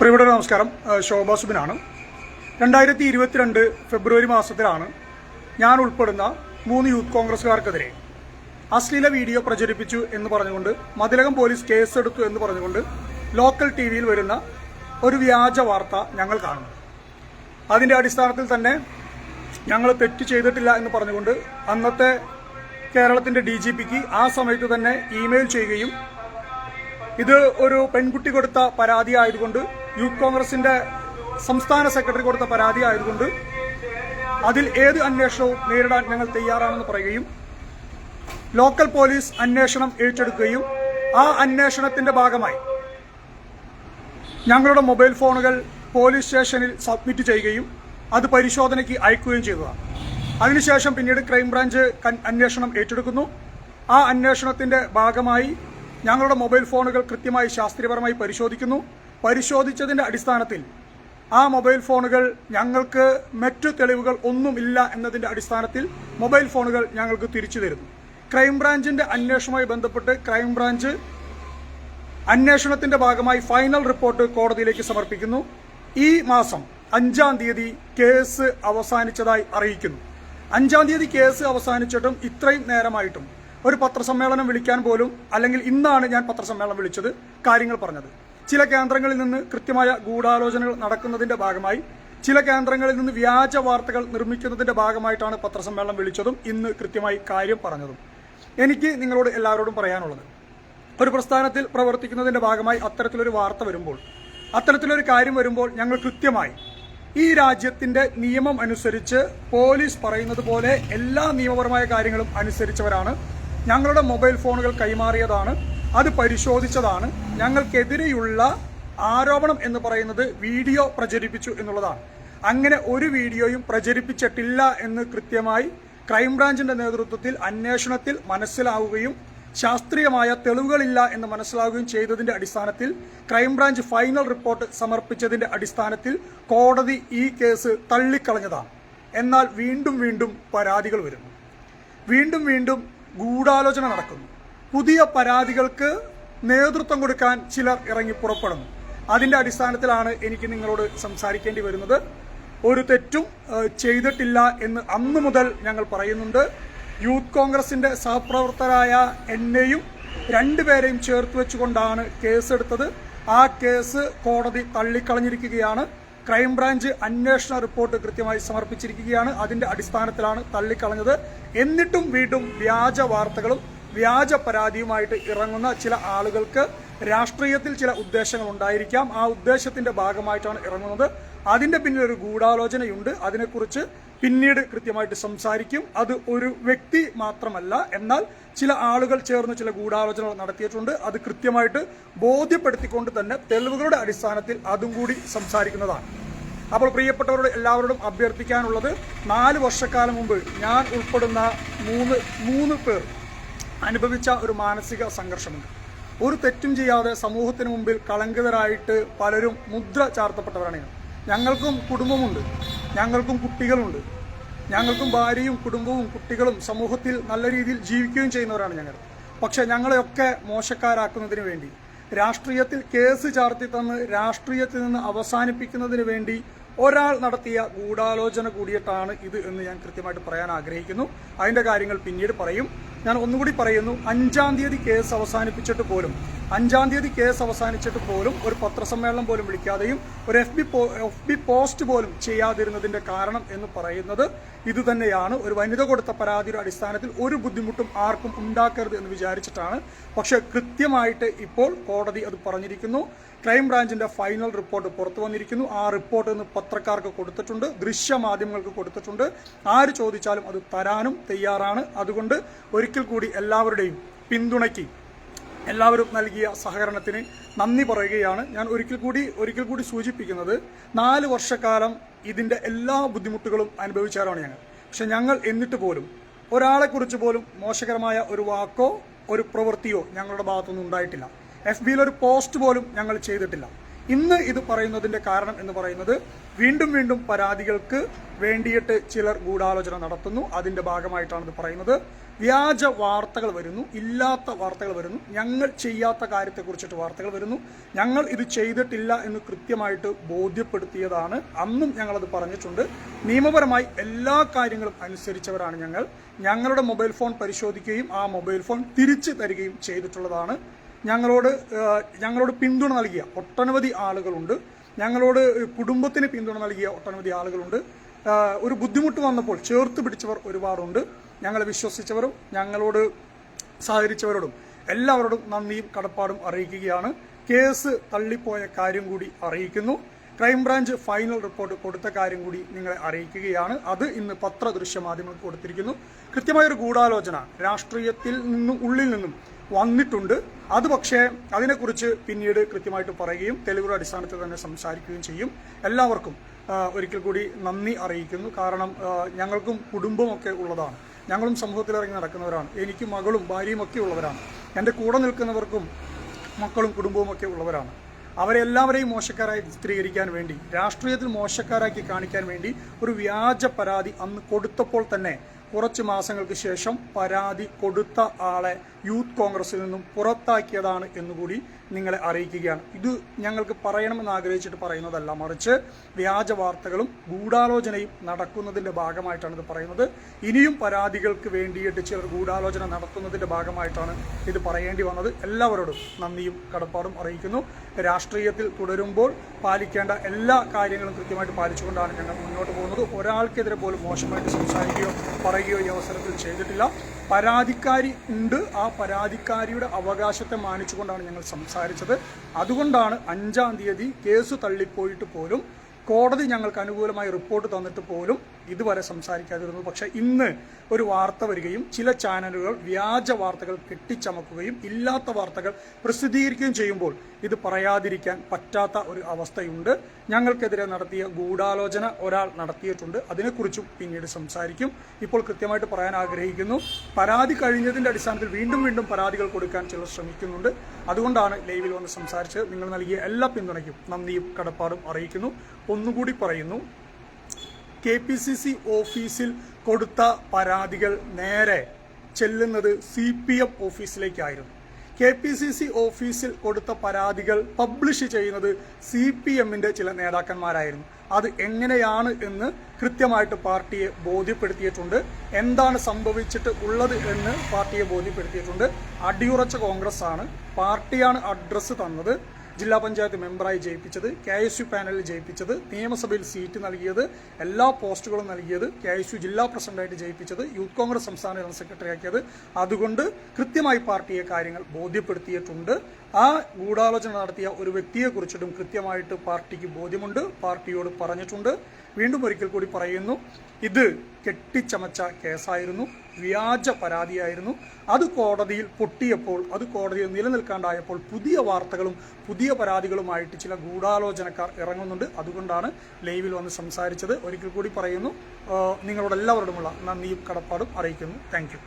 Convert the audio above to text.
പ്രിയപ്പെട്ട നമസ്കാരം. ശോഭാ സുബിനാണ്. 2022 ഫെബ്രുവരി മാസത്തിലാണ് ഞാൻ ഉൾപ്പെടുന്ന 3 യൂത്ത് കോൺഗ്രസുകാർക്കെതിരെ അശ്ലീല വീഡിയോ പ്രചരിപ്പിച്ചു എന്ന് പറഞ്ഞുകൊണ്ട് മതിലകം പോലീസ് കേസെടുത്തു എന്ന് പറഞ്ഞുകൊണ്ട് ലോക്കൽ ടിവിയിൽ വരുന്ന ഒരു വ്യാജ വാർത്ത ഞങ്ങൾ കാണുന്നു. അതിന്റെ അടിസ്ഥാനത്തിൽ തന്നെ ഞങ്ങൾ തെറ്റ് ചെയ്തിട്ടില്ല എന്ന് പറഞ്ഞുകൊണ്ട് അന്നത്തെ കേരളത്തിന്റെ DGPക്ക് ആ സമയത്ത് തന്നെ ഇമെയിൽ ചെയ്യുകയും ഇത് ഒരു പെൺകുട്ടി കൊടുത്ത പരാതി ആയതുകൊണ്ട് യൂത്ത് കോൺഗ്രസിന്റെ സംസ്ഥാന സെക്രട്ടറി കൊടുത്ത പരാതി ആയതുകൊണ്ട് അതിൽ ഏത് അന്വേഷണവും നേരിടാൻ ഞങ്ങൾ തയ്യാറാണെന്ന് പറയുകയും ലോക്കൽ പോലീസ് അന്വേഷണം ഏറ്റെടുക്കുകയും ആ അന്വേഷണത്തിന്റെ ഭാഗമായി ഞങ്ങളുടെ മൊബൈൽ ഫോണുകൾ പോലീസ് സ്റ്റേഷനിൽ സബ്മിറ്റ് ചെയ്യുകയും അത് പരിശോധനയ്ക്ക് അയക്കുകയും ചെയ്തതാണ്. അതിനുശേഷം പിന്നീട് ക്രൈംബ്രാഞ്ച് അന്വേഷണം ഏറ്റെടുക്കുന്നു. ആ അന്വേഷണത്തിന്റെ ഭാഗമായി ഞങ്ങളുടെ മൊബൈൽ ഫോണുകൾ കൃത്യമായി ശാസ്ത്രീയപരമായി പരിശോധിക്കുന്നു. പരിശോധിച്ചതിന്റെ അടിസ്ഥാനത്തിൽ ആ മൊബൈൽ ഫോണുകൾ ഞങ്ങൾക്ക് മറ്റു തെളിവുകൾ ഒന്നുമില്ല എന്നതിന്റെ അടിസ്ഥാനത്തിൽ മൊബൈൽ ഫോണുകൾ ഞങ്ങൾക്ക് തിരിച്ചു തരുന്നു. ക്രൈംബ്രാഞ്ചിന്റെ അന്വേഷണവുമായി ബന്ധപ്പെട്ട് ക്രൈംബ്രാഞ്ച് അന്വേഷണത്തിന്റെ ഭാഗമായി ഫൈനൽ റിപ്പോർട്ട് കോടതിയിലേക്ക് സമർപ്പിക്കുന്നു. ഈ മാസം 5-ാം തീയതി കേസ് അവസാനിച്ചതായി അറിയിക്കുന്നു. 5-ാം തീയതി കേസ് അവസാനിച്ചിട്ടും ഇത്രയും നേരമായിട്ടും ഒരു പത്രസമ്മേളനം വിളിക്കാൻ പോലും, അല്ലെങ്കിൽ ഇന്നാണ് ഞാൻ പത്രസമ്മേളനം വിളിച്ചത്, കാര്യങ്ങൾ പറഞ്ഞത്. ചില കേന്ദ്രങ്ങളിൽ നിന്ന് കൃത്യമായ ഗൂഢാലോചനകൾ നടക്കുന്നതിന്റെ ഭാഗമായി ചില കേന്ദ്രങ്ങളിൽ നിന്ന് വ്യാജ വാർത്തകൾ നിർമ്മിക്കുന്നതിന്റെ ഭാഗമായിട്ടാണ് പത്രസമ്മേളനം വിളിച്ചതും ഇന്ന് കൃത്യമായി കാര്യം പറഞ്ഞതും. എനിക്ക് നിങ്ങളോട് എല്ലാവരോടും പറയാനുള്ളത്, ഒരു പ്രസ്ഥാനത്തിൽ പ്രവർത്തിക്കുന്നതിന്റെ ഭാഗമായി അത്തരത്തിലൊരു വാർത്ത വരുമ്പോൾ, അത്തരത്തിലൊരു കാര്യം വരുമ്പോൾ ഞങ്ങൾ കൃത്യമായി ഈ രാജ്യത്തിന്റെ നിയമം അനുസരിച്ച് പോലീസ് പറയുന്നത് പോലെ എല്ലാ നിയമപരമായ കാര്യങ്ങളും അനുസരിച്ചവരാണ്. ഞങ്ങളുടെ മൊബൈൽ ഫോണുകൾ കൈമാറിയതാണ്, അത് പരിശോധിച്ചതാണ്. ഞങ്ങൾക്കെതിരെയുള്ള ആരോപണം എന്ന് പറയുന്നത് വീഡിയോ പ്രചരിപ്പിച്ചു എന്നുള്ളതാണ്. അങ്ങനെ ഒരു വീഡിയോയും പ്രചരിപ്പിച്ചിട്ടില്ല എന്ന് കൃത്യമായി ക്രൈംബ്രാഞ്ചിന്റെ നേതൃത്വത്തിൽ അന്വേഷണത്തിൽ മനസ്സിലാവുകയും ശാസ്ത്രീയമായ തെളിവുകളില്ല എന്ന് മനസ്സിലാവുകയും ചെയ്തതിന്റെ അടിസ്ഥാനത്തിൽ ക്രൈംബ്രാഞ്ച് ഫൈനൽ റിപ്പോർട്ട് സമർപ്പിച്ചതിന്റെ അടിസ്ഥാനത്തിൽ കോടതി ഈ കേസ് തള്ളിക്കളഞ്ഞതാണ്. എന്നാൽ വീണ്ടും വീണ്ടും പരാതികൾ വരുന്നു, വീണ്ടും ഗൂഢാലോചന നടക്കുന്നു. പുതിയ പരാതികൾക്ക് നേതൃത്വം കൊടുക്കാൻ ചിലർ ഇറങ്ങി പുറപ്പെടുന്നു. അതിന്റെ അടിസ്ഥാനത്തിലാണ് എനിക്ക് നിങ്ങളോട് സംസാരിക്കേണ്ടി വരുന്നത്. ഒരു തെറ്റും ചെയ്തിട്ടില്ല എന്ന് അന്നു മുതൽ ഞങ്ങൾ പറയുന്നുണ്ട്. യൂത്ത് കോൺഗ്രസിന്റെ സഹപ്രവർത്തകരായ എന്നെയും 2 പേരെയും ചേർത്ത് വെച്ചുകൊണ്ടാണ് കേസെടുത്തത്. ആ കേസ് കോടതി തള്ളിക്കളഞ്ഞിരിക്കുകയാണ്. ക്രൈംബ്രാഞ്ച് അന്വേഷണ റിപ്പോർട്ട് കൃത്യമായി സമർപ്പിച്ചിരിക്കുകയാണ്. അതിന്റെ അടിസ്ഥാനത്തിലാണ് തള്ളിക്കളഞ്ഞത്. എന്നിട്ടും വീണ്ടും വ്യാജ വാർത്തകളും വ്യാജ പരാതിയുമായിട്ട് ഇറങ്ങുന്ന ചില ആളുകൾക്ക് രാഷ്ട്രീയത്തിൽ ചില ഉദ്ദേശങ്ങൾ ഉണ്ടായിരിക്കാം. ആ ഉദ്ദേശത്തിന്റെ ഭാഗമായിട്ടാണ് ഇറങ്ങുന്നത്. അതിന്റെ പിന്നിൽ ഒരു ഗൂഢാലോചനയുണ്ട്. അതിനെക്കുറിച്ച് പിന്നീട് കൃത്യമായിട്ട് സംസാരിക്കും. അത് ഒരു വ്യക്തി മാത്രമല്ല, എന്നാൽ ചില ആളുകൾ ചേർന്ന് ചില ഗൂഢാലോചനകൾ നടത്തിയിട്ടുണ്ട്. അത് കൃത്യമായിട്ട് ബോധ്യപ്പെടുത്തിക്കൊണ്ട് തന്നെ തെളിവുകളുടെ അടിസ്ഥാനത്തിൽ അതും കൂടി സംസാരിക്കുന്നതാണ്. അപ്പോൾ പ്രിയപ്പെട്ടവരോട് എല്ലാവരോടും അഭ്യർത്ഥിക്കാനുള്ളത്, 4 വർഷക്കാലം മുമ്പ് ഞാൻ ഉൾപ്പെടുന്ന മൂന്ന് പേർ അനുഭവിച്ച ഒരു മാനസിക സംഘർഷമുണ്ട്. ഒരു തെറ്റും ചെയ്യാതെ സമൂഹത്തിന് മുമ്പിൽ കളങ്കിതരായിട്ട് പലരും മുദ്ര ചാർത്തപ്പെട്ടവരാണ്. ഞങ്ങൾക്കും കുടുംബമുണ്ട്, ഞങ്ങൾക്കും കുട്ടികളുണ്ട്, ഞങ്ങൾക്കും ഭാര്യയും കുടുംബവും കുട്ടികളും സമൂഹത്തിൽ നല്ല രീതിയിൽ ജീവിക്കുകയും ചെയ്യുന്നവരാണ് ഞങ്ങൾ. പക്ഷെ ഞങ്ങളെയൊക്കെ മോശക്കാരാക്കുന്നതിന് വേണ്ടി, രാഷ്ട്രീയത്തിൽ കേസ് ചാർത്തി തന്ന് രാഷ്ട്രീയത്തിൽ നിന്ന് അവസാനിപ്പിക്കുന്നതിന് വേണ്ടി ഒരാൾ നടത്തിയ ഗൂഢാലോചന കൂടിയിട്ടാണ് ഇത് എന്ന് ഞാൻ കൃത്യമായിട്ട് പറയാൻ ആഗ്രഹിക്കുന്നു. അതിന്റെ കാര്യങ്ങൾ പിന്നീട് പറയും. ഞാൻ ഒന്നുകൂടി പറയുന്നു, 5-ാം തീയതി കേസ് അവസാനിപ്പിച്ചിട്ട് പോലും ഒരു പത്രസമ്മേളനം പോലും വിളിക്കാതെയും ഒരു FB പോസ്റ്റ് പോലും ചെയ്യാതിരുന്നതിന്റെ കാരണം എന്ന് പറയുന്നത് ഇതുതന്നെയാണ്. ഒരു വനിത കൊടുത്ത പരാതിയുടെ അടിസ്ഥാനത്തിൽ ഒരു ബുദ്ധിമുട്ടും ആർക്കും ഉണ്ടാക്കരുത് എന്ന് വിചാരിച്ചിട്ടാണ്. പക്ഷെ കൃത്യമായിട്ട് ഇപ്പോൾ കോടതി അത് പറഞ്ഞിരിക്കുന്നു. ക്രൈംബ്രാഞ്ചിന്റെ ഫൈനൽ റിപ്പോർട്ട് പുറത്തു വന്നിരിക്കുന്നു. ആ റിപ്പോർട്ട് ഇന്ന് പത്രക്കാർക്ക് കൊടുത്തിട്ടുണ്ട്, ദൃശ്യമാധ്യമങ്ങൾക്ക് കൊടുത്തിട്ടുണ്ട്. ആര് ചോദിച്ചാലും അത് തരാനും തയ്യാറാണ്. അതുകൊണ്ട് ഒരിക്കൽ കൂടി എല്ലാവരുടെയും പിന്തുണയ്ക്ക്, എല്ലാവരും നൽകിയ സഹകരണത്തിന് നന്ദി പറയുകയാണ്. ഞാൻ ഒരിക്കൽ കൂടി സൂചിപ്പിക്കുന്നത്, 4 വർഷക്കാലം ഇതിന്റെ എല്ലാ ബുദ്ധിമുട്ടുകളും അനുഭവിച്ചവരാണ് ഞങ്ങൾ. പക്ഷെ ഞങ്ങൾ എന്നിട്ട് പോലും ഒരാളെക്കുറിച്ച് പോലും മോശകരമായ ഒരു വാക്കോ ഒരു പ്രവൃത്തിയോ ഞങ്ങളുടെ ഭാഗത്തുനിന്ന് ഉണ്ടായിട്ടില്ല. FBയിൽ ഒരു പോസ്റ്റ് പോലും ഞങ്ങൾ ചെയ്തിട്ടില്ല. ഇന്ന് ഇത് പറയുന്നതിന്റെ കാരണം എന്ന് പറയുന്നത് വീണ്ടും വീണ്ടും പരാതികൾക്ക് വേണ്ടിയിട്ട് ചിലർ ഗൂഢാലോചന നടത്തുന്നു. അതിന്റെ ഭാഗമായിട്ടാണ് ഇത് പറയുന്നത്. വ്യാജ വാർത്തകൾ വരുന്നു, ഇല്ലാത്ത വാർത്തകൾ വരുന്നു, ഞങ്ങൾ ചെയ്യാത്ത കാര്യത്തെക്കുറിച്ചിട്ട് വാർത്തകൾ വരുന്നു. ഞങ്ങൾ ഇത് ചെയ്തിട്ടില്ല എന്ന് കൃത്യമായിട്ട് ബോധ്യപ്പെടുത്തിയതാണ്. അന്നും ഞങ്ങളത് പറഞ്ഞിട്ടുണ്ട്. നിയമപരമായി എല്ലാ കാര്യങ്ങളും അനുസരിച്ചവരാണ് ഞങ്ങൾ. ഞങ്ങളുടെ മൊബൈൽ ഫോൺ പരിശോധിക്കുകയും ആ മൊബൈൽ ഫോൺ തിരിച്ചു തരികയും ചെയ്തിട്ടുള്ളതാണ്. ഞങ്ങളോട് പിന്തുണ നൽകിയ ഒട്ടനവധി ആളുകളുണ്ട്. ഞങ്ങളോട് കുടുംബത്തിന് പിന്തുണ നൽകിയ ഒട്ടനവധി ആളുകളുണ്ട്. ഒരു ബുദ്ധിമുട്ട് വന്നപ്പോൾ ചേർത്ത് പിടിച്ചവർ ഒരുപാടുണ്ട്. ഞങ്ങളെ വിശ്വസിച്ചവരും ഞങ്ങളോട് സഹകരിച്ചവരോടും എല്ലാവരോടും നന്ദിയും കടപ്പാടും അറിയിക്കുകയാണ്. കേസ് തള്ളിപ്പോയ കാര്യം കൂടി അറിയിക്കുന്നു. ക്രൈംബ്രാഞ്ച് ഫൈനൽ റിപ്പോർട്ട് കൊടുത്ത കാര്യം കൂടി നിങ്ങളെ അറിയിക്കുകയാണ്. അത് ഇന്ന് പത്രദൃശ്യ മാധ്യമങ്ങൾക്ക് കൊടുത്തിരിക്കുന്നു. കൃത്യമായൊരു ഗൂഢാലോചന രാഷ്ട്രീയത്തിൽ നിന്നും ഉള്ളിൽ നിന്നും വന്നിട്ടുണ്ട്. അത് പക്ഷേ അതിനെക്കുറിച്ച് പിന്നീട് കൃത്യമായിട്ട് പറയുകയും തെളിവുകളുടെ അടിസ്ഥാനത്തിൽ തന്നെ സംസാരിക്കുകയും ചെയ്യും. എല്ലാവർക്കും ഒരിക്കൽ കൂടി നന്ദി അറിയിക്കുന്നു. കാരണം ഞങ്ങൾക്കും കുടുംബമൊക്കെ ഉള്ളതാണ്. ഞങ്ങളും സമൂഹത്തിൽ ഇറങ്ങി നടക്കുന്നവരാണ്. എനിക്ക് മകളും ഭാര്യയും ഒക്കെ ഉള്ളവരാണ്. എൻ്റെ കൂടെ നിൽക്കുന്നവർക്കും മക്കളും കുടുംബവും ഒക്കെ ഉള്ളവരാണ്. അവരെല്ലാവരെയും മോശക്കാരായി ചിത്രീകരിക്കാൻ വേണ്ടി, രാഷ്ട്രീയത്തിൽ മോശക്കാരാക്കി കാണിക്കാൻ വേണ്ടി ഒരു വ്യാജ പരാതി അന്ന് കൊടുത്തപ്പോൾ തന്നെ കുറച്ച് മാസങ്ങൾക്ക് ശേഷം പരാതി കൊടുത്ത ആളെ യൂത്ത് കോൺഗ്രസിൽ നിന്നും പുറത്താക്കിയതാണ് എന്നുകൂടി നിങ്ങളെ അറിയിക്കുകയാണ്. ഇത് ഞങ്ങൾക്ക് പറയണമെന്ന് ആഗ്രഹിച്ചിട്ട് പറയുന്നതല്ല, മറിച്ച് വ്യാജ വാർത്തകളും ഗൂഢാലോചനയും നടക്കുന്നതിന്റെ ഭാഗമായിട്ടാണ് ഇത് പറയുന്നത്. ഇനിയും പരാതികൾക്ക് വേണ്ടിയിട്ട് ചിലർ ഗൂഢാലോചന നടത്തുന്നതിന്റെ ഭാഗമായിട്ടാണ് ഇത് പറയേണ്ടി വന്നത്. എല്ലാവരോടും നന്ദിയും കടപ്പാടും അറിയിക്കുന്നു. രാഷ്ട്രീയത്തിൽ തുടരുമ്പോൾ പാലിക്കേണ്ട എല്ലാ കാര്യങ്ങളും കൃത്യമായിട്ട് പാലിച്ചുകൊണ്ടാണ് ഞങ്ങൾ മുന്നോട്ട് പോകുന്നത്. ഒരാൾക്കെതിരെ പോലും മോശമായിട്ട് സംസാരിക്കുകയോ പറയുകയോ ഈ അവസരത്തിൽ ചെയ്തിട്ടില്ല. പരാതിക്കാരി ഉണ്ട്. ആ പരാതിക്കാരിയുടെ അവകാശത്തെ മാനിച്ചുകൊണ്ടാണ് ഞങ്ങൾ സംസാരിച്ചത്. അതുകൊണ്ടാണ് 5-ാം തീയതി കേസ് തള്ളിപ്പോയിട്ട് പോലും കോടതി ഞങ്ങൾക്ക് അനുകൂലമായി റിപ്പോർട്ട് തന്നിട്ട് പോലും ഇതുവരെ സംസാരിക്കാതിരുന്നു. പക്ഷേ ഇന്ന് ഒരു വാർത്ത വരികയും ചില ചാനലുകൾ വ്യാജ വാർത്തകൾ കെട്ടിച്ചമക്കുകയും ഇല്ലാത്ത വാർത്തകൾ പ്രസിദ്ധീകരിക്കുകയും ചെയ്യുമ്പോൾ ഇത് പറയാതിരിക്കാൻ പറ്റാത്ത ഒരു അവസ്ഥയുണ്ട്. ഞങ്ങൾക്കെതിരെ നടത്തിയ ഗൂഢാലോചന ഒരാൾ നടത്തിയിട്ടുണ്ട്. അതിനെക്കുറിച്ചും പിന്നീട് സംസാരിക്കും. ഇപ്പോൾ കൃത്യമായിട്ട് പറയാൻ ആഗ്രഹിക്കുന്നു, പരാതി കഴിഞ്ഞതിന്റെ അടിസ്ഥാനത്തിൽ വീണ്ടും വീണ്ടും പരാതികൾ കൊടുക്കാൻ ചിലർ ശ്രമിക്കുന്നുണ്ട്. അതുകൊണ്ടാണ് ലൈവിൽ വന്ന് സംസാരിച്ച് നിങ്ങൾ നൽകിയ എല്ലാ പിന്തുണയ്ക്കും നന്ദിയും കടപ്പാടും അറിയിക്കുന്നു. ഒന്നുകൂടി പറയുന്നു, KPCC ഓഫീസിൽ കൊടുത്ത പരാതികൾ നേരെ ചെല്ലുന്നത് CPM ഓഫീസിലേക്കായിരുന്നു. KPCC ഓഫീസിൽ കൊടുത്ത പരാതികൾ പബ്ലിഷ് ചെയ്യുന്നത് CPMന്റെ ചില നേതാക്കന്മാരായിരുന്നു. അത് എങ്ങനെയാണ് എന്ന് കൃത്യമായിട്ട് പാർട്ടിയെ ബോധ്യപ്പെടുത്തിയിട്ടുണ്ട്. എന്താണ് സംഭവിച്ചിട്ട് ഉള്ളത് എന്ന് പാർട്ടിയെ ബോധ്യപ്പെടുത്തിയിട്ടുണ്ട്. അടിയുറച്ച കോൺഗ്രസ് ആണ്. പാർട്ടിയാണ് അഡ്രസ്സ് തന്നത്, ജില്ലാ പഞ്ചായത്ത് മെമ്പറായി ജയിപ്പിച്ചത്, KSU പാനലിൽ ജയിപ്പിച്ചത്, നിയമസഭയിൽ സീറ്റ് നൽകിയത്, എല്ലാ പോസ്റ്റുകളും നൽകിയത്, KSU ജില്ലാ പ്രസിഡന്റായിട്ട് ജയിപ്പിച്ചത്, യൂത്ത് കോൺഗ്രസ് സംസ്ഥാന ജനറൽ സെക്രട്ടറി ആക്കിയത്. അതുകൊണ്ട് കൃത്യമായി പാർട്ടിയെ കാര്യങ്ങൾ ബോധ്യപ്പെടുത്തിയിട്ടുണ്ട്. ആ ഗൂഢാലോചന നടത്തിയ ഒരു വ്യക്തിയെക്കുറിച്ചിട്ടും കൃത്യമായിട്ട് പാർട്ടിക്ക് ബോധ്യമുണ്ട്, പാർട്ടിയോട് പറഞ്ഞിട്ടുണ്ട്. വീണ്ടും ഒരിക്കൽ കൂടി പറയുന്നു, ഇത് കെട്ടിച്ചമച്ച കേസായിരുന്നു, വ്യാജ പരാതിയായിരുന്നു. അത് കോടതിയിൽ പൊട്ടിയപ്പോൾ, അത് കോടതിയിൽ നിലനിൽക്കാണ്ടായപ്പോൾ പുതിയ വാർത്തകളും പുതിയ പരാതികളുമായിട്ട് ചില ഗൂഢാലോചനക്കാർ ഇറങ്ങുന്നുണ്ട്. അതുകൊണ്ടാണ് ലൈവിൽ വന്ന് സംസാരിച്ചത്. ഒരിക്കൽ കൂടി പറയുന്നു, നിങ്ങളോട് എല്ലാവരോടുമുള്ള നന്ദിയും കടപ്പാടും അറിയിക്കുന്നു. താങ്ക്